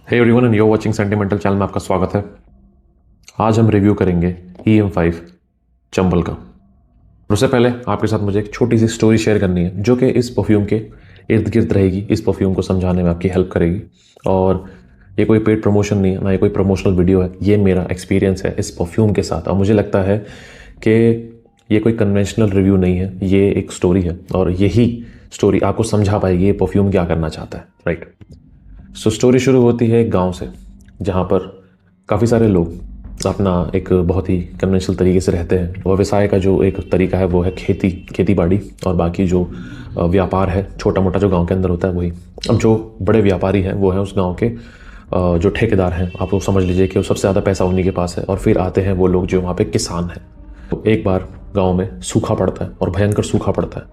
Hey everyone and you watching sentimental channel में आपका स्वागत है। आज हम रिव्यू करेंगे EM5 चंबल का। उससे पहले आपके साथ मुझे एक छोटी सी स्टोरी शेयर करनी है जो कि इस परफ्यूम के इर्द गिर्द रहेगी, इस परफ्यूम को समझाने में आपकी हेल्प करेगी। और ये कोई पेड प्रमोशन नहीं है, ना ये कोई प्रमोशनल वीडियो है, ये मेरा एक्सपीरियंस है इस परफ्यूम के साथ। और मुझे लगता है कि ये कोई कन्वेंशनल रिव्यू नहीं है, ये एक स्टोरी है और यही स्टोरी आपको समझा पाएगी ये परफ्यूम क्या करना चाहता है, राइट। सो स्टोरी शुरू होती है एक गांव से, जहां पर काफ़ी सारे लोग अपना एक बहुत ही कन्वेंशनल तरीके से रहते हैं। व्यवसाय का जो एक तरीका है वो है खेती बाड़ी, और बाकी जो व्यापार है छोटा मोटा जो गांव के अंदर होता है वही। अब जो बड़े व्यापारी हैं वो हैं उस गांव के जो ठेकेदार हैं, आप वो समझ लीजिए कि वो सबसे ज़्यादा पैसा उन्हीं के पास है। और फिर आते हैं वो लोग जो वहाँ पे किसान हैं। तो एक बार गाँव में सूखा पड़ता है और भयंकर सूखा पड़ता है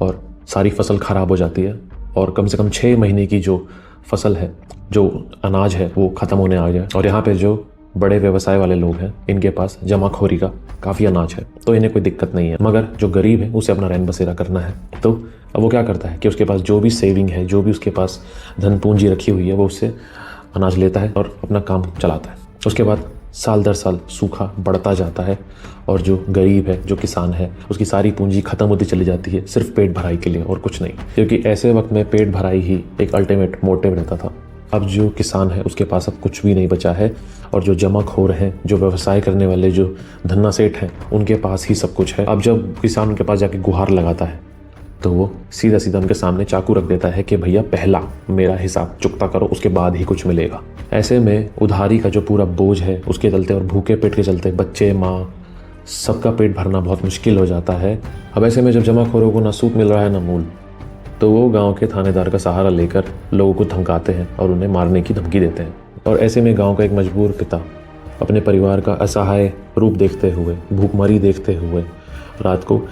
और सारी फसल खराब हो जाती है और कम से कम 6 महीने की जो फसल है, जो अनाज है, वो ख़त्म होने आ गया। और यहाँ पे जो बड़े व्यवसाय वाले लोग हैं इनके पास जमाखोरी का काफ़ी अनाज है, तो इन्हें कोई दिक्कत नहीं है। मगर जो गरीब है उसे अपना रैन बसेरा करना है, तो अब वो क्या करता है कि उसके पास जो भी सेविंग है, जो भी उसके पास धन पूंजी रखी हुई है, वो उससे अनाज लेता है और अपना काम चलाता है। उसके बाद साल दर साल सूखा बढ़ता जाता है और जो गरीब है, जो किसान है, उसकी सारी पूंजी खत्म होती चली जाती है सिर्फ पेट भराई के लिए और कुछ नहीं। क्योंकि ऐसे वक्त में पेट भराई ही एक अल्टीमेट मोटिव रहता था। अब जो किसान है उसके पास अब कुछ भी नहीं बचा है और जो जमाखोर हैं, जो व्यवसाय करने वाले, जो धन्ना सेठ हैं, उनके पास ही सब कुछ है। अब जब किसान उनके पास जाके गुहार लगाता है तो वो सीधा सीधा उनके सामने चाकू रख देता है कि भैया पहला मेरा हिसाब चुकता करो, उसके बाद ही कुछ मिलेगा। ऐसे में उधारी का जो पूरा बोझ है उसके चलते और भूखे पेट के चलते बच्चे, माँ, सबका पेट भरना बहुत मुश्किल हो जाता है। अब ऐसे में जब जमाखोरों को ना सूद मिल रहा है ना मूल, तो वो गांव के थानेदार का सहारा लेकर लोगों को धमकाते हैं और उन्हें मारने की धमकी देते हैं। और ऐसे में गांव का एक मजबूर पिता अपने परिवार का असहाय रूप देखते हुए, भूखमरी देखते हुए रात को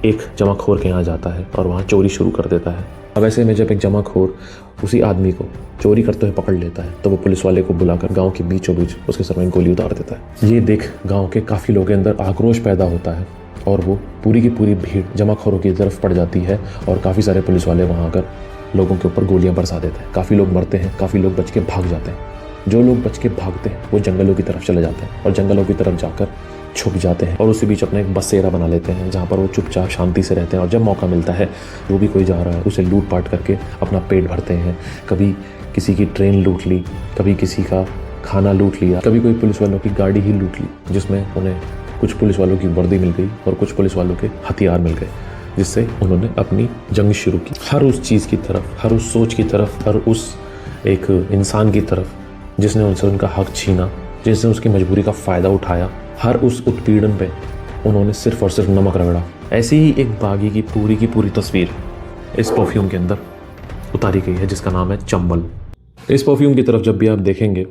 एक जमाखोर के यहाँ जाता है और वहाँ चोरी शुरू कर देता है। अब ऐसे में जब एक जमाखोर उसी आदमी को चोरी करते हुए पकड़ लेता है तो वो पुलिस वाले को बुलाकर गांव के बीचों बीच उसके सर में गोली उतार देता है। ये देख गांव के काफ़ी लोगों के अंदर आक्रोश पैदा होता है और वो पूरी की पूरी भीड़ जमाखोरों की तरफ पड़ जाती है और काफ़ी सारे पुलिस वाले वहाँ आकर लोगों के ऊपर गोलियां बरसा देते हैं। काफ़ी लोग मरते हैं, काफ़ी लोग बच के भाग जाते हैं। जो लोग बच के भागते हैं वो जंगलों की तरफ चले जाते हैं और जंगलों की तरफ जाकर छुप जाते हैं और उसी बीच अपना एक बसेरा बना लेते हैं जहाँ पर वो चुपचाप शांति से रहते हैं। और जब मौका मिलता है जो भी कोई जा रहा है उसे लूट पाट करके अपना पेट भरते हैं। कभी किसी की ट्रेन लूट ली, कभी किसी का खाना लूट लिया, कभी कोई पुलिस वालों की गाड़ी ही लूट ली, जिसमें उन्हें कुछ पुलिस वालों की वर्दी मिल गई और कुछ पुलिस वालों के हथियार मिल गए, जिससे उन्होंने अपनी जंग शुरू की। हर उस चीज़ की तरफ, हर उस सोच की तरफ, हर उस एक इंसान की तरफ जिसने उनसे उनका हक छीना, जिसने उसकी मजबूरी का फ़ायदा उठाया, हर उस उत्पीड़न पे उन्होंने सिर्फ और सिर्फ नमक रगड़ा। ऐसी ही एक बागी की पूरी तस्वीर इस परफ्यूम के अंदर उतारी गई है जिसका नाम है चंबल। इस परफ्यूम की तरफ जब भी आप देखेंगे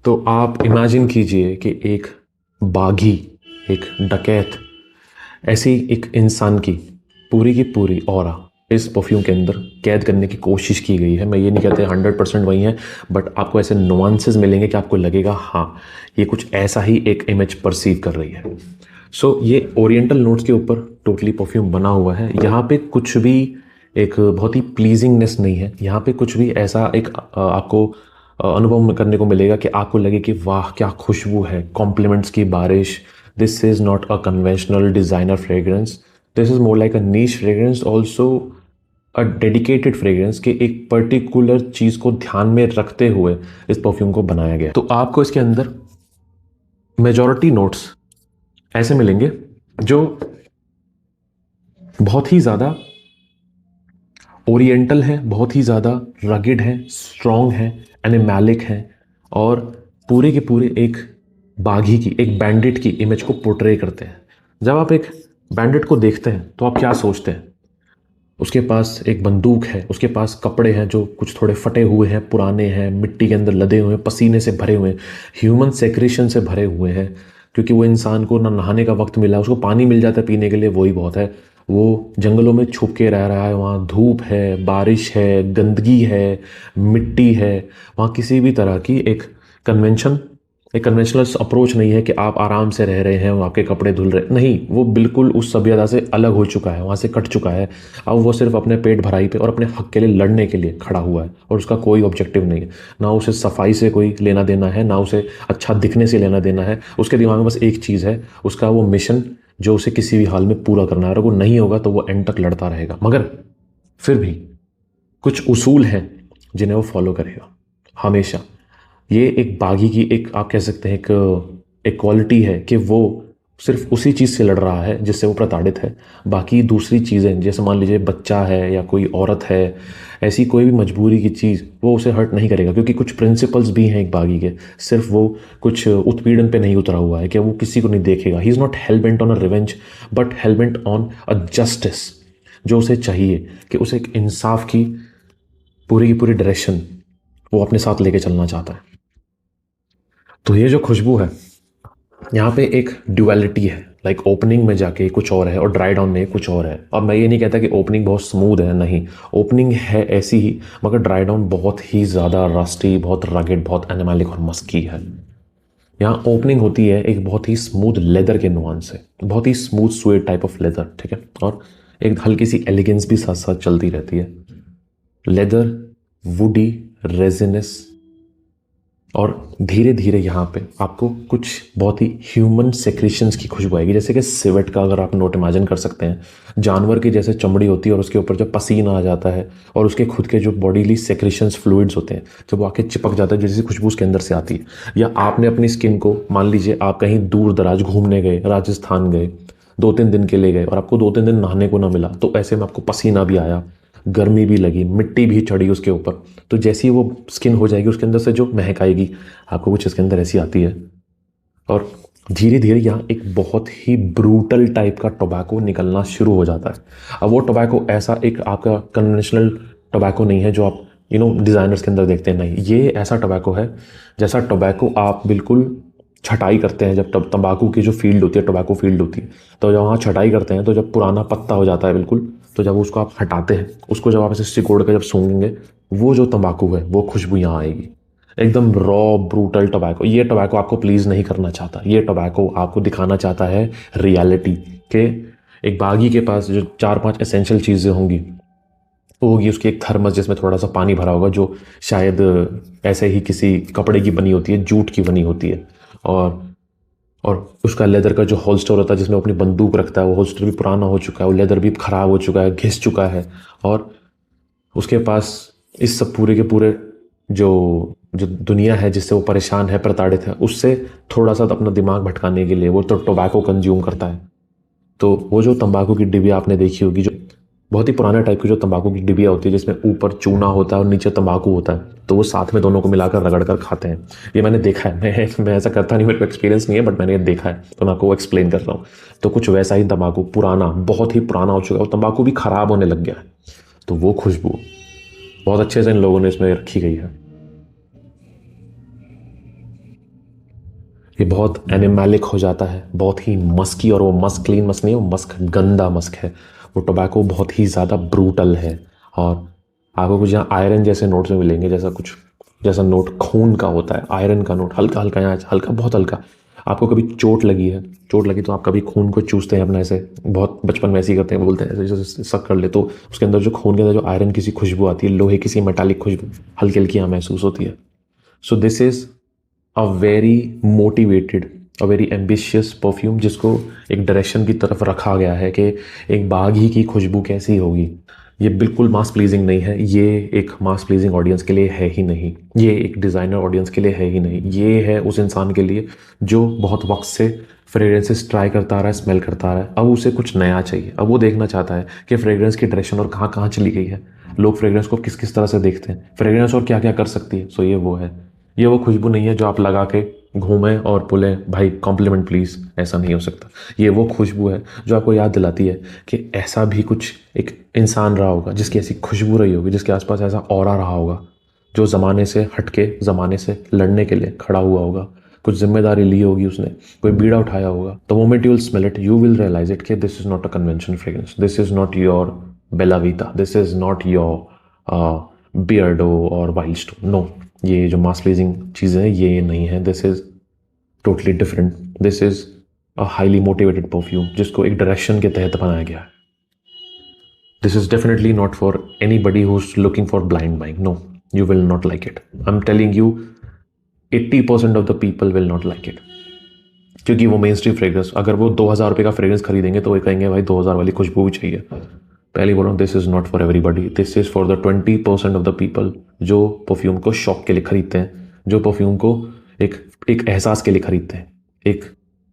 तो आप इमेजिन कीजिए कि एक बागी, एक डकैत, ऐसी एक इंसान की पूरी ऑरा इस परफ्यूम के अंदर कैद करने की कोशिश की गई है। मैं ये नहीं कहते 100% वही है, बट आपको ऐसे नुआंसेस मिलेंगे कि आपको लगेगा हाँ ये कुछ ऐसा ही एक इमेज परसीव कर रही है। सो ये ओरिएंटल नोट्स के ऊपर टोटली परफ्यूम बना हुआ है। यहाँ पे कुछ भी एक बहुत ही प्लीजिंगनेस नहीं है, यहाँ पे कुछ भी ऐसा एक आपको अनुभव करने को मिलेगा कि आपको लगे कि वाह क्या खुशबू है, कॉम्प्लीमेंट्स की बारिश। This is not a conventional designer fragrance, this is more like a niche fragrance, also a dedicated fragrance के एक पर्टिकुलर चीज़ को ध्यान में रखते हुए इस परफ्यूम को बनाया गया। तो आपको इसके अंदर मेजॉरिटी नोट्स ऐसे मिलेंगे जो बहुत ही ज़्यादा ओरिएंटल है, बहुत ही ज़्यादा रगिड है, स्ट्रॉन्ग है, एनिमैलिक है और पूरे के पूरे एक बागी की, एक बैंडिट की इमेज को पोर्ट्रे करते हैं। जब आप एक बैंडिट को देखते हैं तो आप क्या सोचते हैं? उसके पास एक बंदूक है, उसके पास कपड़े हैं जो कुछ थोड़े फटे हुए हैं, पुराने हैं, मिट्टी के अंदर लदे हुए हैं, पसीने से भरे हुए हैं, ह्यूमन सेक्रेशन से भरे हुए हैं, क्योंकि वो इंसान को ना नहाने का वक्त मिला, उसको पानी मिल जाता है पीने के लिए, वही बहुत है। वो जंगलों में छुप के रह रहा है, वहाँ धूप है, बारिश है, गंदगी है, मिट्टी है, वहाँ किसी भी तरह की एक कन्वेंशन एक कन्वेंशनल अप्रोच नहीं है कि आप आराम से रह रहे हैं और आपके कपड़े धुल रहे नहीं, वो बिल्कुल उस सभ्यता से अलग हो चुका है, वहाँ से कट चुका है। अब वो सिर्फ अपने पेट भराई पे और अपने हक के लिए लड़ने के लिए खड़ा हुआ है और उसका कोई ऑब्जेक्टिव नहीं है। ना उसे सफाई से कोई लेना देना है, ना उसे अच्छा दिखने से लेना देना है। उसके दिमाग में बस एक चीज़ है, उसका वो मिशन जो उसे किसी भी हाल में पूरा करना है। अगर वो नहीं होगा तो वो एंड तक लड़ता रहेगा, मगर फिर भी कुछ उसूल हैं जिन्हें वो फॉलो करेगा हमेशा। ये एक बागी की एक आप कह सकते हैं एक क्वालिटी है कि वो सिर्फ उसी चीज़ से लड़ रहा है जिससे वो प्रताड़ित है। बाकी दूसरी चीज़ें जैसे मान लीजिए बच्चा है या कोई औरत है, ऐसी कोई भी मजबूरी की चीज़ वो उसे हर्ट नहीं करेगा, क्योंकि कुछ प्रिंसिपल्स भी हैं एक बागी के। सिर्फ वो कुछ उत्पीड़न पे नहीं उतरा हुआ है कि वो किसी को नहीं देखेगा। He is not hellbent on a revenge but hellbent on a justice. जो उसे चाहिए कि उसे एक इंसाफ की पूरी डायरेक्शन वो अपने साथ लेके चलना चाहता है। तो ये जो खुशबू है, यहाँ पे एक ड्युअलिटी है। लाइक ओपनिंग में जाके कुछ और है और ड्राई डाउन में कुछ और है। और मैं ये नहीं कहता कि ओपनिंग बहुत स्मूथ है, नहीं, ओपनिंग है ऐसी ही, मगर ड्राई डाउन बहुत ही ज़्यादा रस्टी, बहुत रगेड, बहुत एनिमैलिक और मस्की है। यहाँ ओपनिंग होती है एक बहुत ही स्मूथ लेदर के नुआंस से, बहुत ही smooth suede type of leather, ठीक है, और एक हल्की सी एलिगेंस भी साथ साथ चलती रहती है। लेदर, वुडी, रेजिनस, और धीरे धीरे यहाँ पे आपको कुछ बहुत ही ह्यूमन सेक्रेशंस की खुशबू आएगी। जैसे कि सिवेट का अगर आप नोट इमेजिन कर सकते हैं, जानवर की जैसे चमड़ी होती है और उसके ऊपर जब पसीना आ जाता है और उसके खुद के जो बॉडीली सेक्रेशंस फ्लूइड्स होते हैं, जब वो आके चिपक जाता है, जैसी खुशबू उसके अंदर से आती है। या आपने अपनी स्किन को, मान लीजिए आप कहीं दूर दराज घूमने गए, राजस्थान गए, 2-3 दिन के लिए गए और आपको 2-3 दिन नहाने को ना मिला, तो ऐसे में आपको पसीना भी आया, गर्मी भी लगी, मिट्टी भी चढ़ी उसके ऊपर, तो जैसी वो स्किन हो जाएगी उसके अंदर से जो महक आएगी, आपको कुछ इसके अंदर ऐसी आती है। और धीरे धीरे यहाँ एक बहुत ही ब्रूटल टाइप का टोबैको निकलना शुरू हो जाता है। अब वो टोबैको ऐसा एक आपका कन्वेंशनल टोबैको नहीं है जो आप डिज़ाइनर्स के अंदर देखते हैं, नहीं, ये ऐसा टोबैको है जैसा टोबैको आप बिल्कुल छटाई करते हैं। जब तंबाकू की जो फील्ड होती है, टोबैको फील्ड होती है, तो जब वहाँ छटाई करते हैं तो जब पुराना पत्ता हो जाता है बिल्कुल, तो जब उसको आप हटाते हैं, उसको जब आप ऐसे सिकोड़ कर जब सूंघेंगे, वो जो तंबाकू है वो खुशबू यहाँ आएगी। एकदम रॉ ब्रूटल टोबैको। ये टोबैको आपको प्लीज़ नहीं करना चाहता, ये टोबैको आपको दिखाना चाहता है रियलिटी के। एक बागी के पास जो 4-5 एसेंशियल चीज़ें होंगी, वो होगी उसकी एक थर्मस जिसमें थोड़ा सा पानी भरा होगा, जो शायद ऐसे ही किसी कपड़े की बनी होती है, जूट की बनी होती है, और उसका लेदर का जो होल्स्टर होता है जिसमें अपनी बंदूक रखता है, वो होल्स्टर भी पुराना हो चुका है, वो लेदर भी ख़राब हो चुका है, घिस चुका है। और उसके पास इस सब पूरे के पूरे जो जो दुनिया है जिससे वो परेशान है, प्रताड़ित है, उससे थोड़ा सा अपना दिमाग भटकाने के लिए वो तो टोबैको कंज्यूम करता है। तो वो जो तंबाकू की डिबिया आपने देखी होगी, जो बहुत ही पुराने टाइप की जो तंबाकू की डिबिया होती है जिसमें ऊपर चूना होता है और नीचे तंबाकू होता है, तो वो साथ में दोनों को मिलाकर रगड़ कर खाते हैं। ये मैंने देखा है, मैं ऐसा करता नहीं, मेरे को एक्सपीरियंस नहीं है, बट मैंने ये देखा है, तो मैं आपको एक्सप्लेन कर रहा हूँ। तो कुछ वैसा ही तंबाकू, पुराना, बहुत ही पुराना हो चुका है, वो तंबाकू भी ख़राब होने लग गया है, तो वो खुशबू बहुत अच्छे से इन लोगों ने इसमें रखी गई है। ये बहुत एनिमैलिक हो जाता है, बहुत ही मस्की, और वो मस्क क्लीन मस्क नहीं है, वो मस्क गंदा मस्क है। वो टोबैको बहुत ही ज़्यादा ब्रूटल है। और आपको कुछ यहाँ आयरन जैसे नोट्स में मिलेंगे, जैसा नोट खून का होता है, आयरन का नोट हल्का हल्का, यहाँ हल्का, बहुत हल्का। आपको कभी चोट लगी तो आप कभी खून को चूसते हैं अपना, ऐसे बहुत बचपन में ऐसे ही करते हैं, बोलते हैं ऐसे सक कर ले, तो उसके अंदर जो खून के अंदर जो आयरन की सी खुशबू आती है, लोहे की सी मेटालिक खुशबू हल्की हल्की यहाँ महसूस होती है। So this is a very motivated, a very ambitious perfume, जिसको एक डायरेक्शन की तरफ रखा गया है कि एक बाग ही की खुशबू कैसी होगी। ये बिल्कुल मास प्लीजिंग नहीं है, ये एक मास प्लीजिंग ऑडियंस के लिए है ही नहीं, ये एक डिज़ाइनर ऑडियंस के लिए है ही नहीं, ये है उस इंसान के लिए जो बहुत वक्त से फ्रेग्रेंसेस ट्राई करता आ रहा है, स्मेल करता आ रहा है, अब उसे कुछ नया चाहिए। अब वो देखना चाहता है कि फ्रेग्रेंस की डायरेक्शन और कहाँ कहाँ चली गई है, लोग फ्रेग्रेंस को किस किस तरह से देखते हैं, फ्रेग्रेंस और क्या क्या कर सकती है। सो ये वो है, ये वो खुशबू नहीं है जो आप लगा के घूमें और बोलें भाई कॉम्प्लीमेंट प्लीज़, ऐसा नहीं हो सकता। ये वो खुशबू है जो आपको याद दिलाती है कि ऐसा भी कुछ एक इंसान रहा होगा जिसकी ऐसी खुशबू रही होगी, जिसके आसपास ऐसा ऑरा रहा होगा, जो ज़माने से हटके ज़माने से लड़ने के लिए खड़ा हुआ होगा, कुछ जिम्मेदारी ली होगी उसने, कोई बीड़ा उठाया होगा। The moment you will smell it, you will realise it कि this is not a convention fragrance, this is not your Bella Vita, this is not your Beardo और वाइल्ड स्टोन, नो, ये जो मास प्लीजिंग चीज़ें हैं ये नहीं है। This is totally different. This is a highly motivated perfume जिसको एक डायरेक्शन के तहत बनाया गया है. This is definitely not for anybody who is looking for blind buying. No, you will not like it. I'm telling you, 80% of the people will not like it. क्योंकि वो main stream fragrance, अगर वो 2000 रुपये का fragrance खरीदेंगे तो वो कहेंगे भाई 2000 वाली खुशबू भी चाहिए. पहले बोल रहा हूँ, this is not for everybody. This is for the 20% of the people जो परफ्यूम को शौक के लिए खरीदते हैं, जो परफ्यूम को एक एहसास के लिए खरीदते हैं, एक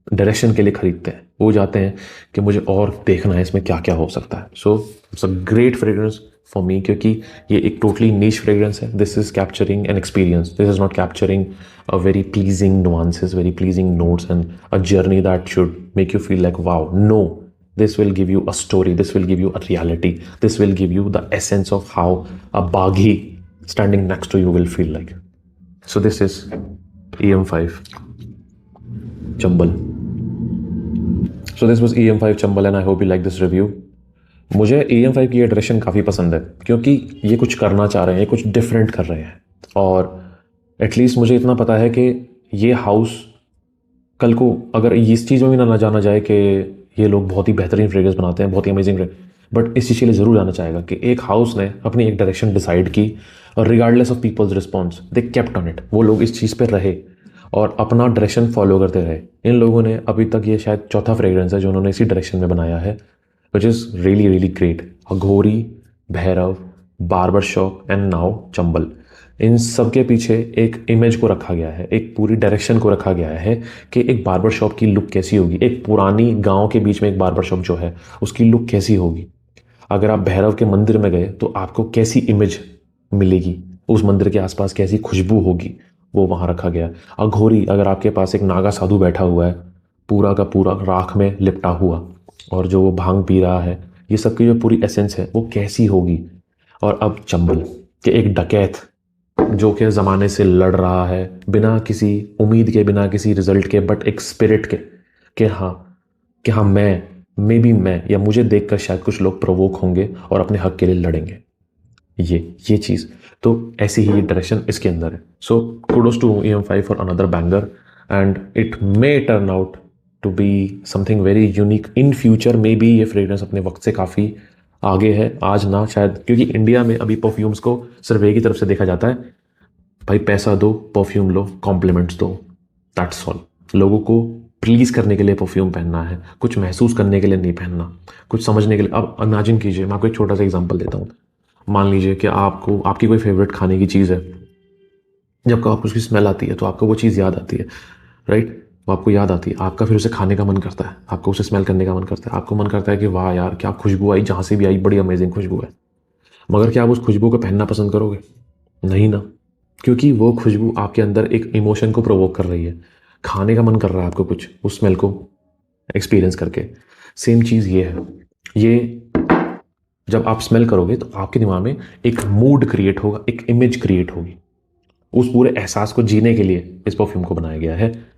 डायरेक्शन के लिए खरीदते हैं. वो जाते हैं कि मुझे और देखना है इसमें क्या क्या हो सकता है. So it's a great fragrance for me, क्योंकि ये एक टोटली नीश फ्रेग्रेंस है. This is capturing an experience. This is not capturing a very pleasing nuances, very pleasing notes and a journey that should make you feel like wow. No, this will give you a story, this will give you a reality, this will give you the essence of how a baghi standing next to you will feel like. So this is EM5 Chambal. So this was EM5 Chambal and I hope you like this review. मुझे EM5 की ये direction काफ़ी पसंद है क्योंकि ये कुछ करना चाह रहे हैं, ये कुछ डिफरेंट कर रहे हैं. और एटलीस्ट मुझे इतना पता है कि ये हाउस कल को अगर इस चीज़ में भी ना जाना जाए कि ये लोग बहुत ही बेहतरीन फ्रेग्रेंस बनाते हैं, बहुत ही अमेजिंग, बट इस चीज़ के लिए ज़रूर जाना चाहेगा कि एक हाउस ने अपनी एक डायरेक्शन डिसाइड की और regardless of people's response they kept on it. वो लोग इस चीज़ पर रहे और अपना डायरेक्शन फॉलो करते रहे. इन लोगों ने अभी तक ये शायद चौथा फ्रेग्रेंस है जो उन्होंने इसी डायरेक्शन में बनाया है, which is really really great. Aghori, Bhairav, Barber Shop and now Chambal, इन सब के पीछे एक इमेज को रखा गया है, एक पूरी डायरेक्शन को रखा गया है कि एक बार्बर शॉप की लुक कैसी होगी, एक पुरानी गांव के बीच में एक बार्बर शॉप जो है उसकी लुक कैसी होगी. अगर आप भैरव के मंदिर में गए तो आपको कैसी इमेज मिलेगी, उस मंदिर के आसपास कैसी खुशबू होगी, वो वहाँ रखा गया. अघोरी, अगर आपके पास एक नागा साधु बैठा हुआ है पूरा का पूरा राख में लिपटा हुआ और जो वो भांग पी रहा है, ये सब की जो पूरी एसेंस है वो कैसी होगी. और अब चंबल के एक डकैत जो कि ज़माने से लड़ रहा है बिना किसी उम्मीद के, बिना किसी रिजल्ट के, बट एक स्पिरिट के कि हाँ मैं या मुझे देखकर शायद कुछ लोग प्रोवोक होंगे और अपने हक के लिए लड़ेंगे. ये चीज़ तो ऐसी ही डायरेक्शन इसके अंदर है. So kudos to EM5 for another banger and it may turn out to be something very unique in future. Maybe ये फ्रेग्रेंस अपने वक्त से काफ़ी आगे है, आज ना शायद, क्योंकि इंडिया में अभी परफ्यूम्स को सिर्फ एक ही तरफ से देखा जाता है, भाई पैसा दो, परफ्यूम लो, कॉम्प्लीमेंट्स दो, दैट्स ऑल. लोगों को प्लीज़ करने के लिए परफ्यूम पहनना है, कुछ महसूस करने के लिए नहीं पहनना, कुछ समझने के लिए. अब इमेजिन कीजिए, मैं आपको एक छोटा सा एग्जांपल देता हूँ. मान लीजिए कि आपकी कोई फेवरेट खाने की चीज़ है, जब आपको उसकी स्मेल आती है तो आपको वो चीज़ याद आती है, राइट. वो आपको याद आती है, आपका फिर उसे खाने का मन करता है, आपको उसे स्मेल करने का मन करता है, आपको मन करता है कि वाह यार क्या खुशबू आई, जहाँ से भी आई बड़ी अमेजिंग खुशबू है. मगर क्या आप उस खुशबू को पहनना पसंद करोगे? नहीं ना, क्योंकि वो खुशबू आपके अंदर एक इमोशन को प्रोवोक कर रही है. खाने का मन कर रहा है आपको कुछ उस स्मेल को एक्सपीरियंस करके. सेम चीज़ ये है. ये जब आप स्मेल करोगे तो आपके दिमाग में एक मूड क्रिएट होगा, एक इमेज क्रिएट होगी. उस पूरे एहसास को जीने के लिए इस परफ्यूम को बनाया गया है.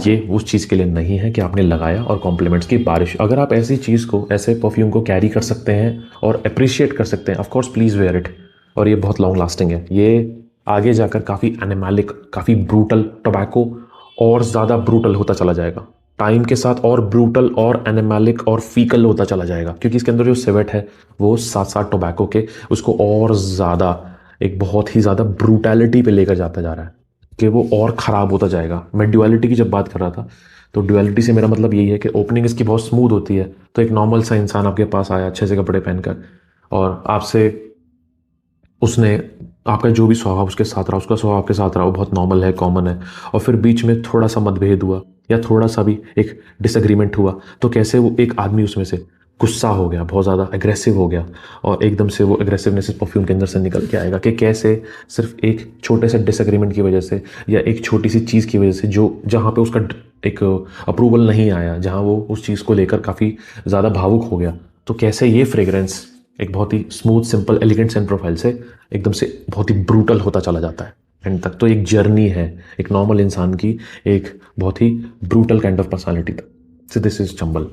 ये उस चीज़ के लिए नहीं है कि आपने लगाया और कॉम्प्लीमेंट्स की बारिश. अगर आप ऐसी चीज़ को, ऐसे परफ्यूम को कैरी कर सकते हैं और अप्रिशिएट कर सकते हैं, of course please where it. और ये बहुत लॉन्ग लास्टिंग है. ये आगे जाकर काफ़ी एनिमलिक, काफ़ी ब्रूटल, टोबैको और ज़्यादा ब्रूटल होता चला जाएगा टाइम के साथ, और ब्रूटल और एनिमलिक और फीकल होता चला जाएगा, क्योंकि इसके अंदर जो सिवेट है वो साथ साथ टोबैको के उसको और ज़्यादा एक बहुत ही ज़्यादा ब्रूटैलिटी पे लेकर जाता जा रहा है कि वो और ख़राब होता जाएगा. मैं ड्यूअलिटी की जब बात कर रहा था तो ड्यूअलिटी से मेरा मतलब यही है कि ओपनिंग इसकी बहुत स्मूथ होती है. तो एक नॉर्मल सा इंसान आपके पास आया अच्छे से कपड़े पहनकर और आपसे उसने आपका जो भी स्वभाव उसके साथ रहा, उसका स्वभाव आपके साथ रहा, वो बहुत नॉर्मल है, कॉमन है, और फिर बीच में थोड़ा सा मतभेद हुआ या थोड़ा सा भी एक डिसएग्रीमेंट हुआ तो कैसे वो एक आदमी उसमें से गुस्सा हो गया, बहुत ज़्यादा एग्रेसिव हो गया, और एकदम से वो एग्रेसिवनेस इस परफ्यूम के अंदर से निकल के आएगा कि कैसे सिर्फ एक छोटे से डिसएग्रीमेंट की वजह से या एक छोटी सी चीज़ की वजह से जो जहाँ पे उसका एक अप्रूवल नहीं आया, जहाँ वो उस चीज़ को लेकर काफ़ी ज़्यादा भावुक हो गया, तो कैसे ये फ्रेग्रेंस एक बहुत ही smooth, simple, elegant scent profile से एकदम से बहुत ही ब्रूटल होता चला जाता है एंड तक. तो एक जर्नी है एक नॉर्मल इंसान की, एक बहुत ही ब्रूटल काइंड ऑफ पर्सनालिटी तक. So this is Chambal.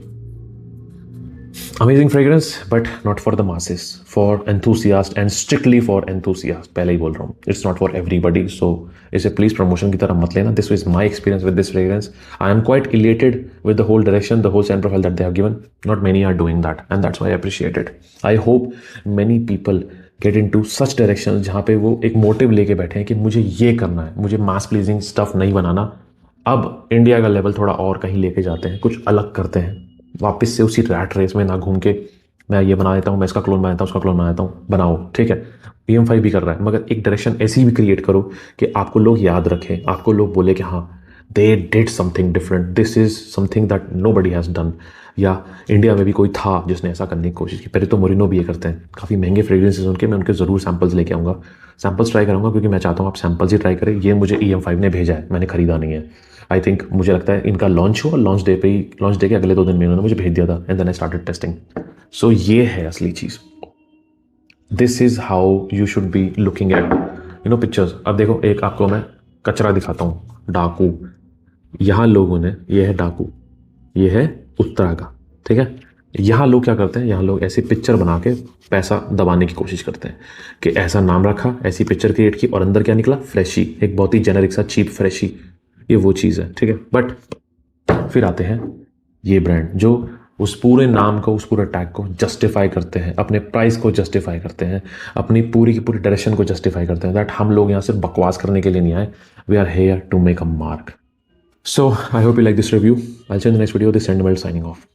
Amazing fragrance but not for the masses, for enthusiast and strictly for enthusiast, पहले ही बोल रहा हूँ, it's not for everybody. So इसे प्लीज प्रमोशन की तरह मत लेना। This is my experience with this fragrance. I am quite elated with the whole direction, the whole scent profile that they have given. Not many are doing that and that's why I appreciate it. I hope many people get into such direction जहाँ पे वो एक motive लेके बैठे हैं कि मुझे ये करना है, मुझे मास प्लीजिंग स्टफ नहीं बनाना। अब इंडिया का लेवल थोड़ा और कहीं लेके जाते हैं, कुछ अलग करते हैं, वापस से उसी रैट रेस में ना घूम के मैं ये बना देता हूँ, मैं इसका क्लोन बना देता हूँ, उसका क्लोन बना देता हूँ। बनाओ, ठीक है, PM5 भी कर रहा है, मगर एक डायरेक्शन ऐसी भी क्रिएट करो कि आपको लोग याद रखें, आपको लोग बोले कि हाँ they did something different, this is something that nobody has done. या इंडिया में भी कोई था जिसने ऐसा करने की कोशिश की। पहले तो मोरिनो भी ये करते हैं, काफ़ी महंगे फ्रेग्रेंसेज उनके, मैं उनके ज़रूर सैम्पल्स लेके आऊँगा, सैम्पल्स ट्राई करूँगा, क्योंकि मैं चाहता हूँ आप सैम्पल्स ही ट्राई करें। ये मुझे EM5 ने भेजा है, मैंने खरीदा नहीं है। आई थिंक मुझे लगता है इनका लॉन्च हुआ, लॉन्च डे पे ही, लॉन्च डे के अगले 2 दिन में उन्होंने मुझे भेज दिया था and then I started testing. So ये है असली चीज़। This is how you should be looking at pictures. अब देखो, एक आपको मैं कचरा दिखाता हूँ, डाकू। यहाँ लोगों ने, ये है डाकू, ये है उत्तरा का, ठीक है। यहाँ लोग क्या करते हैं, यहाँ लोग ऐसी पिक्चर बना के पैसा दबाने की कोशिश करते हैं कि ऐसा नाम रखा, ऐसी पिक्चर क्रिएट की, और अंदर क्या निकला, फ्रेशी, एक बहुत ही जेनेरिक सा चीप फ्रेशी। ये वो चीज़ है, ठीक है। बट फिर आते हैं ये ब्रांड जो उस पूरे नाम को, उस पूरे टैग को जस्टिफाई करते हैं, अपने प्राइस को जस्टिफाई करते हैं, अपनी पूरी की पूरी डायरेक्शन को जस्टिफाई करते हैं। दैट हम लोग यहाँ सिर्फ बकवास करने के लिए नहीं आए, we are here to make a mark. So I hope you like this review. I see you in the next video. This and signing of.